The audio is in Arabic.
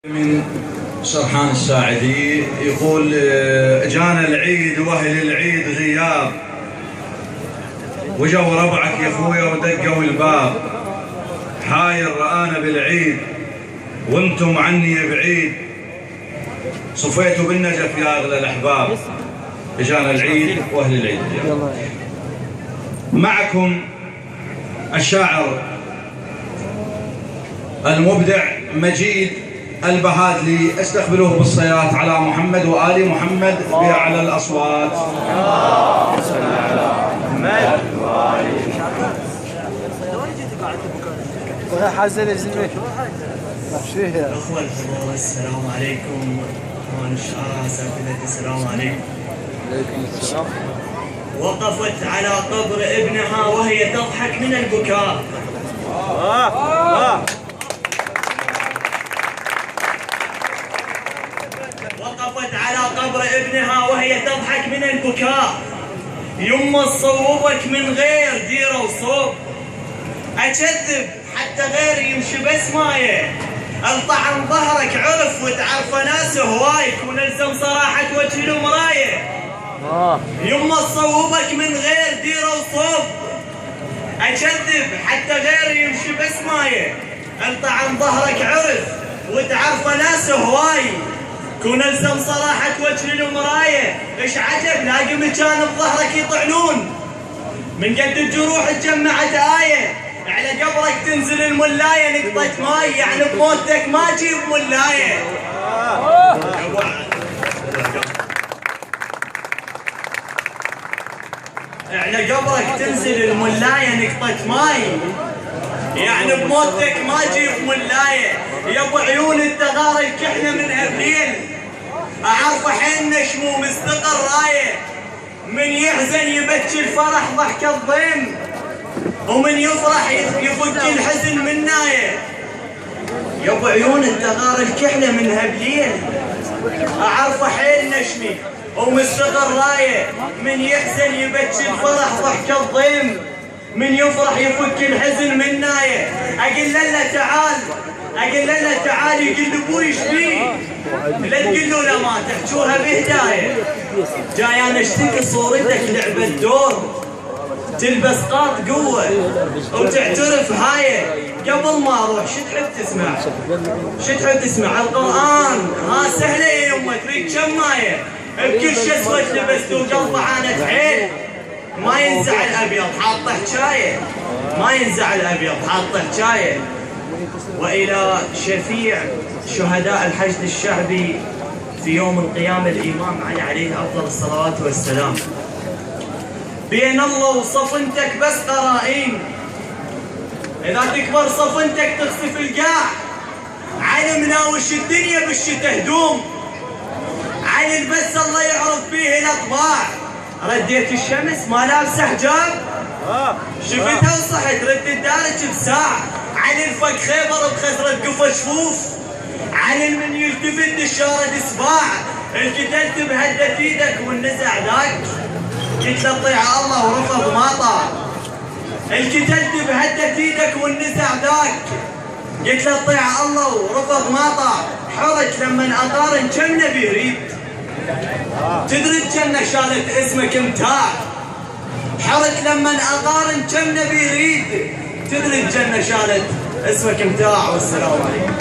من سرحان الساعدي يقول جانا العيد واهل العيد غياب، وجوا ربعك يا اخويا ودقوا الباب، حاير رآنا بالعيد وانتم عني بعيد، صفيتوا بالنجف يا اغلى الاحباب. جانا العيد واهل العيد غياب. معكم الشاعر المبدع مجيد البهادلي، استقبلوه بالصيات على محمد وآل محمد بأعلى الأصوات. أخوة الفضول السلام عليكم. أخوان الشعراء سافلة السلام عليكم. وقفت على قبر ابنها وهي تضحك من البكاء. وقفت على قبر ابنها وهي تضحك من البكاء. يمه تصوبك من غير ديره وصوب، أكذب حتى غيري يمشي بس مايه، الطعن ظهرك عرف وتعرف ناس هواي، ونلزم صراحة وجه له مرايه. يمه تصوبك من غير ديره وصوب، أكذب حتى غيري يمشي بس مايه، الطعن ظهرك عرف وتعرف ناس هواي، كون الزم صراحة وجه المراية. ايش عجب لاقي مكان بظهرك يطعنون، من قد الجروح تجمعت آية، على قبرك تنزل الملاية نقطة ماي، يعني بموتك ما جيب ملاية. على قبرك تنزل الملاية نقطة ماي، يعني بموتك ما جيب ملاية. يا ابو عيون التغار الكحنة من هبليل، اعرف حين نشمو مستقر رايه، من يحزن يبكي الفرح ضحك الضيم، ومن يفرح يفك الحزن من نايه. يا ابو عيون التغار الكحنة من هبليل، اعرف حين نشمي ومستقر رايه، من يحزن يبكي الفرح ضحك الضيم، من يفرح يفك الحزن من نايه. اقول له تعال، اقول له تعال، يقول ابوي ايش بيه؟ لا تقول له لا ما تحجوها بهدايه، جاي انا اشتكي صورتك لعبه دور، تلبس قاط قوه وتعترف هايه. قبل ما اروح شو تحب تسمع؟ شو تحب تسمع؟ القران ها سهله يا يمه، تريد كم مايه بكل شيء اسود لبسته وقلبه عانت عين، ما ينزع الابيض حاطه حجايه، ما ينزع الابيض حاطه حجايه. والى شفيع شهداء الحشد الشعبي في يوم القيامه الامام علي عليه افضل الصلوات والسلام، بين الله وصفنتك بس قرائن، اذا تكبر صفنتك تخسف القاع. علمنا وش الدنيا بالشتا هدوم، علم بس الله يعرف فيه الاطباع. رديت الشمس ما لابسه حجاب، شفتها وصحت رد الدارج بساعة. علي الفك خيبر بخسرة قفا شفوف، علي من يلتفت الشارد اسباع. القتلت بهدة ايدك والنزع ذاك، قلت له طيع الله ورفض ما طاع. القتلت بهدة ايدك والنزع ذاك، قلت له طيع الله ورفض ما طاع. حرج لما اقارن كم نبي يريد، تدري الجنة شالت اسمك متاع. حرج لما اقارن كم نبي يريد، تدري الجنة شالت اسمك متاع. والسلام عليكم.